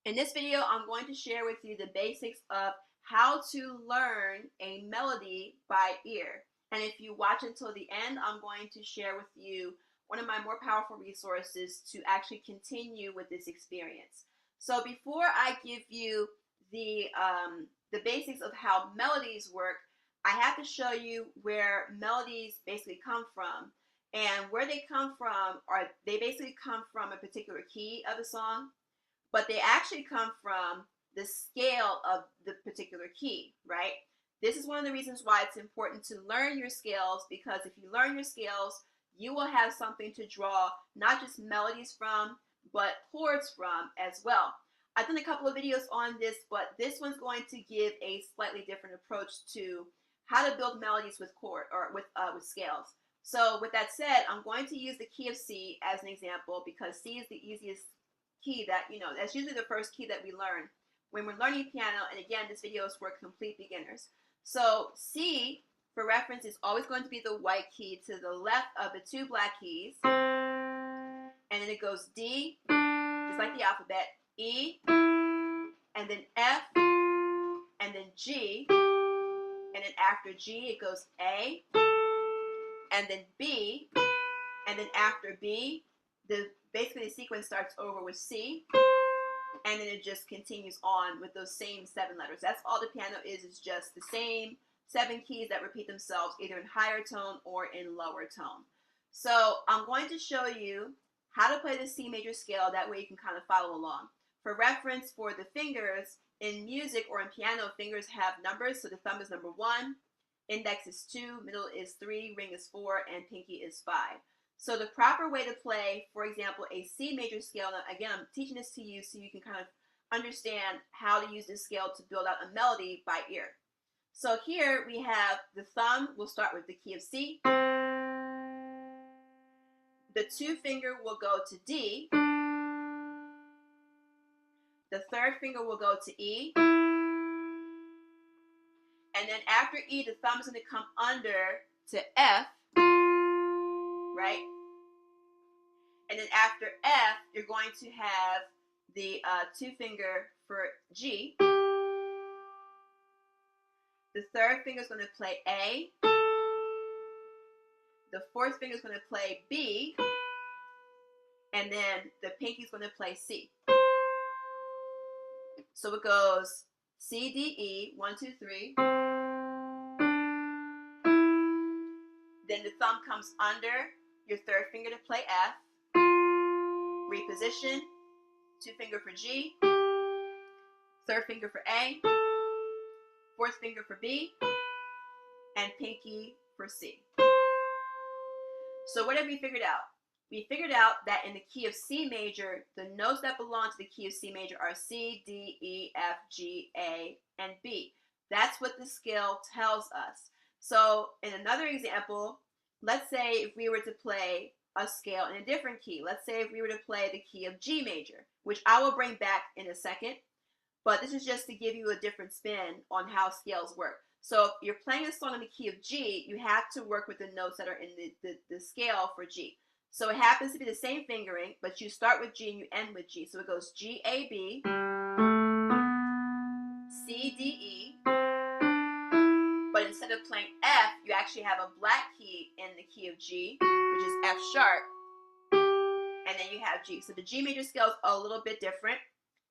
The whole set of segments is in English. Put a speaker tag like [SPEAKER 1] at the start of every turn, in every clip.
[SPEAKER 1] In this video, I'm going to share with you the basics of how to learn a melody by ear. And if you watch until the end, I'm going to share with you one of my more powerful resources to actually continue with this experience. So before I give you the basics of how melodies work, I have to show you where melodies basically come from. And where they come from are they basically come from a particular key of the song, but they actually come from the scale of the particular key, right? This is one of the reasons why it's important to learn your scales, because if you learn your scales, you will have something to draw not just melodies from, but chords from as well. I've done a couple of videos on this, but this one's going to give a slightly different approach to how to build melodies with with scales. So with that said, I'm going to use the key of C as an example because C is the easiest key that's usually the first key that we learn when we're learning piano. And again, this video is for complete beginners. So C, for reference, is always going to be the white key to the left of the two black keys. And then it goes D, just like the alphabet, E, and then F, and then G. And then after G, it goes A, and then B, and then after B, basically the sequence starts over with C, and then it just continues on with those same 7 letters. That's all the piano is just the same 7 keys that repeat themselves either in higher tone or in lower tone. So I'm going to show you how to play the C major scale. That way you can kind of follow along. For reference, for the fingers, in music or in piano, fingers have numbers. So the thumb is number 1, index is 2, middle is 3, ring is 4, and pinky is 5. So the proper way to play, for example, a C major scale, now again, I'm teaching this to you so you can kind of understand how to use this scale to build out a melody by ear. So here we have the thumb. We'll start with the key of C. The 2 finger will go to D. The 3rd finger will go to E. And then after E, the thumb is going to come under to F. Right? And then after F, you're going to have the 2 finger for G. The 3rd finger is going to play A. The 4th finger is going to play B. And then the pinky is going to play C. So it goes C, D, E, 1, 2, 3. Then the thumb comes under your 3rd finger to play F. Reposition, 2 finger for G, 3rd finger for A, 4th finger for B, and pinky for C. So what have we figured out? We figured out that in the key of C major, the notes that belong to the key of C major are C, D, E, F, G, A, and B. That's what the scale tells us. So in another example, let's say if we were to play a scale in a different key. Let's say if we were to play the key of G major, which I will bring back in a second, but this is just to give you a different spin on how scales work. So if you're playing a song in the key of G, you have to work with the notes that are in the scale for G. So it happens to be the same fingering, but you start with G and you end with G. So it goes G, A, B, C, D, E. But instead of playing F, you actually have a black key in the key of G, which is F sharp, and then you have G. So the G major scale is a little bit different,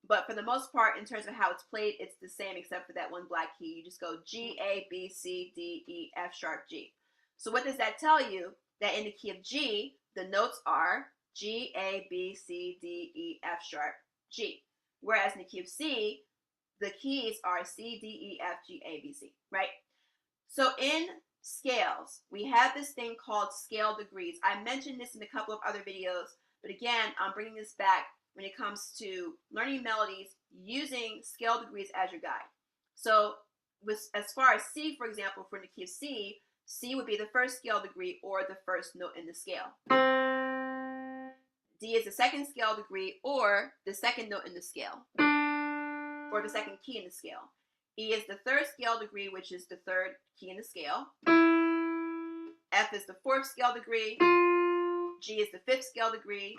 [SPEAKER 1] but for the most part, in terms of how it's played, it's the same except for that one black key. You just go G, A, B, C, D, E, F sharp, G. So what does that tell you? That in the key of G, the notes are G, A, B, C, D, E, F sharp, G. Whereas in the key of C, the keys are C, D, E, F, G, A, B, C, right? So in scales, we have this thing called scale degrees. I mentioned this in a couple of other videos, but again, I'm bringing this back when it comes to learning melodies using scale degrees as your guide. So as far as C, for example, for the key of C, C would be the first scale degree or the first note in the scale. D is the second scale degree or the second note in the scale, or the second key in the scale. E is the 3rd scale degree, which is the 3rd key in the scale. F is the 4th scale degree. G is the 5th scale degree.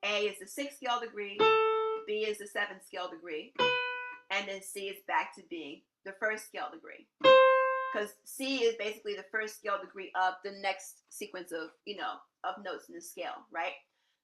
[SPEAKER 1] A is the 6th scale degree. B is the 7th scale degree, and then C is back to being the 1st scale degree. Because C is basically the 1st scale degree of the next sequence of, of notes in the scale, right?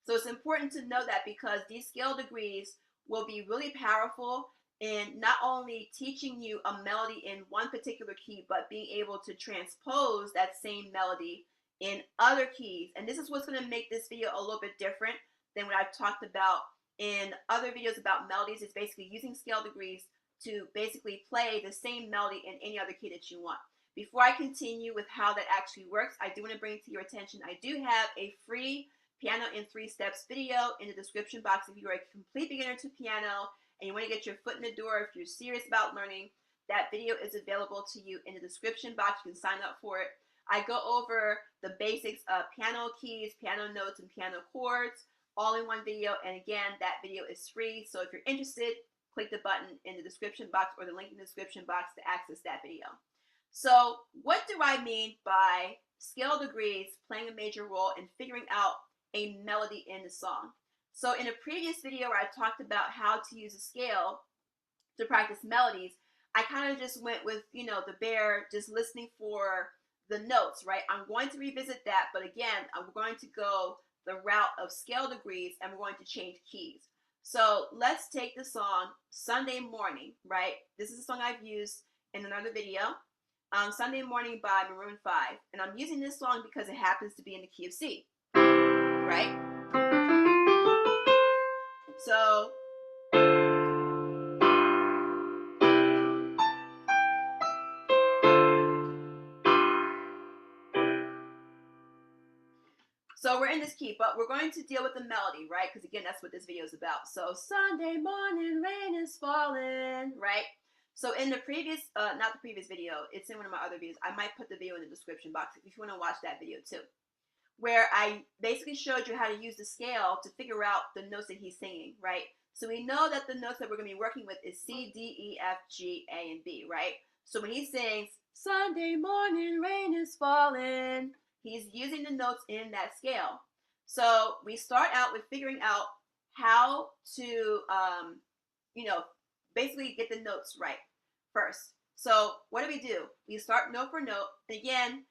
[SPEAKER 1] So it's important to know that, because these scale degrees will be really powerful in not only teaching you a melody in one particular key, but being able to transpose that same melody in other keys. And this is what's going to make this video a little bit different than what I've talked about in other videos about melodies. It's basically using scale degrees to basically play the same melody in any other key that you want. Before I continue with how that actually works, I do want to bring to your attention, I do have a free Piano in 3 Steps video in the description box. If you are a complete beginner to piano and you want to get your foot in the door, if you're serious about learning, that video is available to you in the description box. You can sign up for it. I go over the basics of piano keys, piano notes, and piano chords all in one video. And again, that video is free. So if you're interested, click the button in the description box or the link in the description box to access that video. So what do I mean by scale degrees playing a major role in figuring out a melody in the song? So in a previous video where I talked about how to use a scale to practice melodies, I kind of just went with, the bare, just listening for the notes, right? I'm going to revisit that, but again, I'm going to go the route of scale degrees, and we're going to change keys. So let's take the song Sunday Morning, right? This is a song I've used in another video. Sunday Morning by Maroon 5. And I'm using this song because it happens to be in the key of C, right? So we're in this key, but we're going to deal with the melody, right? Because again, that's what this video is about. So Sunday morning, rain is falling, right? So in the previous, not the previous video, it's in one of my other videos. I might put the video in the description box if you want to watch that video too, where I basically showed you how to use the scale to figure out the notes that he's singing, right? So we know that the notes that we're going to be working with is C, D, E, F, G, A, and B, right? So when he sings, Sunday morning, rain is falling, he's using the notes in that scale. So we start out with figuring out how to, basically get the notes right first. So what do? We start note for note. Again,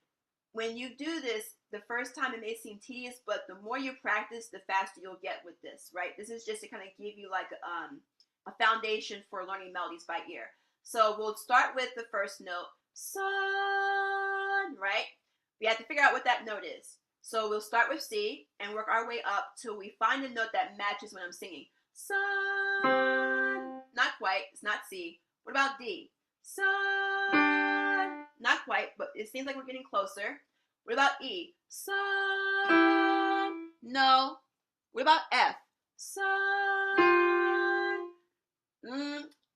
[SPEAKER 1] when you do this, the first time it may seem tedious, but the more you practice, the faster you'll get with this, right? This is just to kind of give you like a foundation for learning melodies by ear. So we'll start with the first note, sun, right? We have to figure out what that note is. So we'll start with C and work our way up till we find a note that matches when I'm singing. Sun, not quite, it's not C. What about D? Sun, not quite, but it seems like we're getting closer. What about E? Sun, no. What about F? Sun,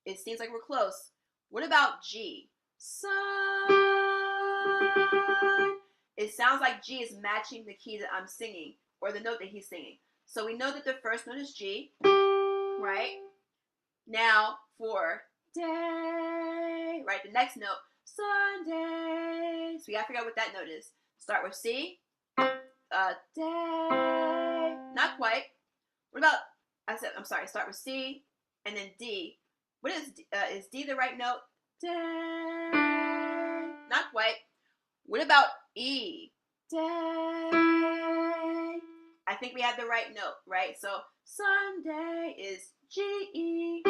[SPEAKER 1] it seems like we're close. What about G? Sun, it sounds like G is matching the key that I'm singing, or the note that he's singing. So we know that the first note is G, right? Now for day, right? The next note, Sunday. So we gotta figure out what that note is. Start with C, day, not quite. What about, start with C, and then D. What is D the right note? Day, not quite. What about E? Day. I think we had the right note, right? So Sunday is G-E.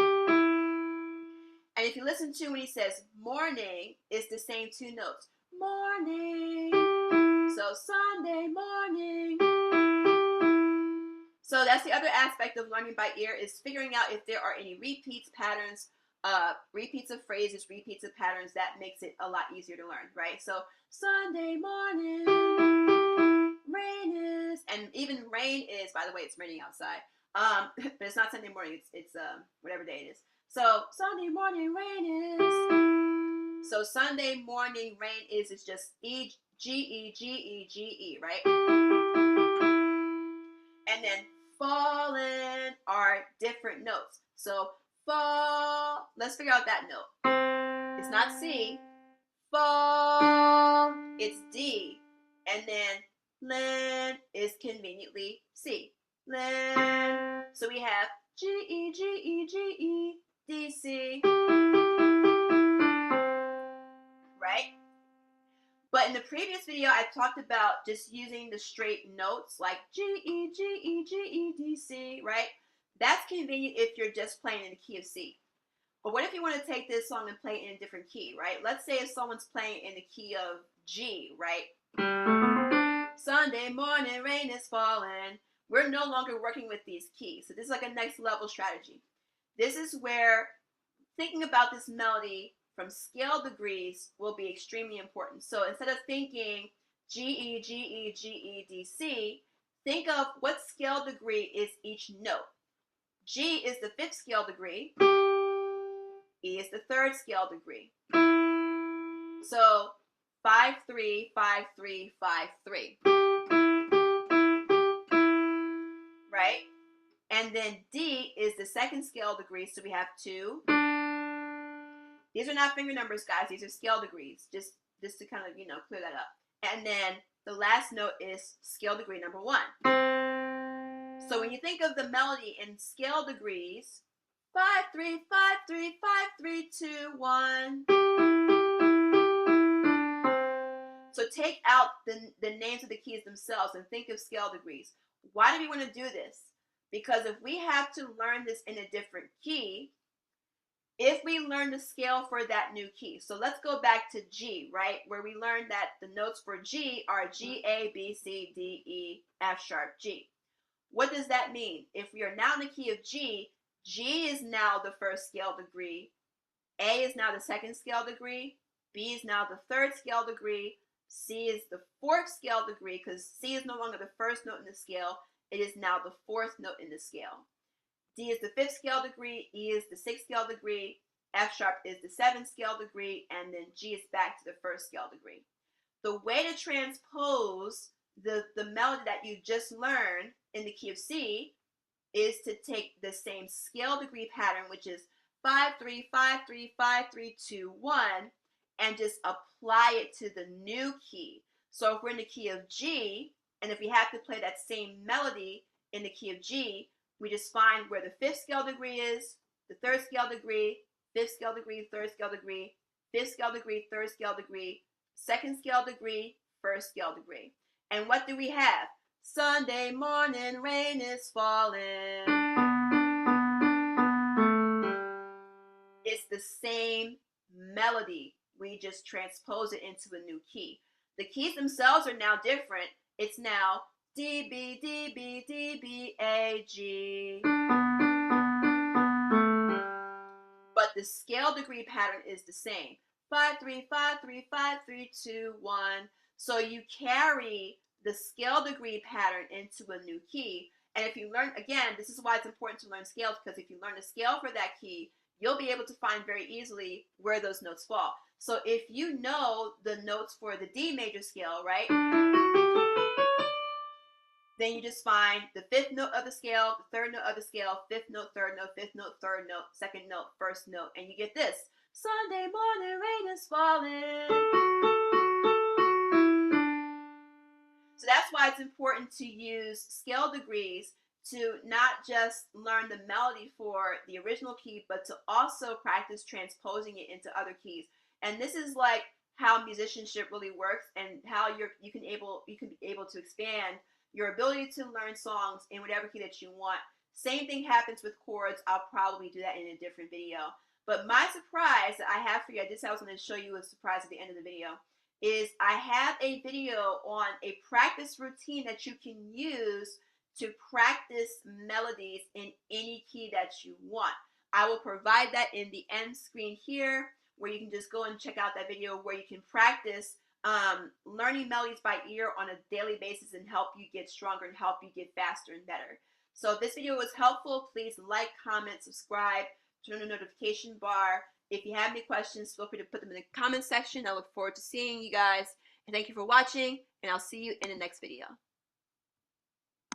[SPEAKER 1] And if you listen to when he says morning, it's the same 2 notes. Morning. So Sunday morning. So that's the other aspect of learning by ear, is figuring out if there are any repeats, patterns, repeats of phrases, repeats of patterns. That makes it a lot easier to learn, right? So Sunday morning, rain is, and even rain is, by the way, it's raining outside. But it's not Sunday morning, it's whatever day it is. So Sunday morning, rain is. So Sunday morning, rain is just E, G, E, G, E, G, E, right? And then fallen are different notes. So fall, let's figure out that note. It's not C. Fall, it's D. And then len is conveniently C. Len. So we have G, E, G, E, G, E, D, C. Right? But in the previous video, I talked about just using the straight notes like G, E, G, E, G, E, D, C, right? That's convenient if you're just playing in the key of C. But what if you want to take this song and play it in a different key, right? Let's say if someone's playing in the key of G, right? Sunday morning, rain is falling. We're no longer working with these keys. So this is like a next level strategy. This is where thinking about this melody from scale degrees will be extremely important. So instead of thinking G, E, G, E, G, E, D, C, think of what scale degree is each note. G is the 5th scale degree. E is the 3rd scale degree. So 5, 3, 5, 3, 5, 3. Right? And then D is the 2nd scale degree, so we have 2. These are not finger numbers, guys. These are scale degrees, just to kind of, clear that up. And then the last note is scale degree number 1. So when you think of the melody in scale degrees, 5, 3, 5, 3, 5, 3, 2, 1. So take out the names of the keys themselves and think of scale degrees. Why do we want to do this? Because if we have to learn this in a different key, if we learn the scale for that new key. So let's go back to G, right? Where we learned that the notes for G are G, A, B, C, D, E, F sharp, G. What does that mean? If we are now in the key of G, G is now the 1st scale degree, A is now the 2nd scale degree, B is now the 3rd scale degree, C is the 4th scale degree because C is no longer the 1st note in the scale, it is now the 4th note in the scale. D is the 5th scale degree, E is the 6th scale degree, F sharp is the 7th scale degree, and then G is back to the 1st scale degree. The way to transpose the melody that you just learned in the key of C is to take the same scale degree pattern, which is 5, 3, 5, 3, 5, 3, 2, 1, and just apply it to the new key. So if we're in the key of G, and if we have to play that same melody in the key of G, we just find where the 5th scale degree is, the 3rd scale degree, 5th scale degree, 3rd scale degree, 5th scale degree, 3rd scale degree, 2nd scale degree, 1st scale degree. And what do we have? Sunday morning, rain is falling. It's the same melody. We just transpose it into a new key. The keys themselves are now different. It's now D, B, D, B, D, B, A, G. But the scale degree pattern is the same. 5, 3, 5, 3, 5, 3, 2, 1. So you carry the scale degree pattern into a new key. And if you learn, again, this is why it's important to learn scales, because if you learn the scale for that key, you'll be able to find very easily where those notes fall. So if you know the notes for the D major scale, right? Then you just find the 5th note of the scale, the 3rd note of the scale, 5th note, 3rd note, 5th note, 3rd note, 2nd note, 1st note, and you get this. Sunday morning, rain is falling. So that's why it's important to use scale degrees to not just learn the melody for the original key, but to also practice transposing it into other keys. And this is like how musicianship really works, and how you can be able to expand your ability to learn songs in whatever key that you want. Same thing happens with chords. I'll probably do that in a different video. But my surprise that I have for you, I just was going to show you a surprise at the end of the video, is I have a video on a practice routine that you can use to practice melodies in any key that you want. I will provide that in the end screen here, where you can just go and check out that video where you can practice learning melodies by ear on a daily basis and help you get stronger and help you get faster and better. So if this video was helpful, please like, comment, subscribe, turn on the notification bar. If you have any questions, feel free to put them in the comment section. I look forward to seeing you guys. And thank you for watching, and I'll see you in the next video.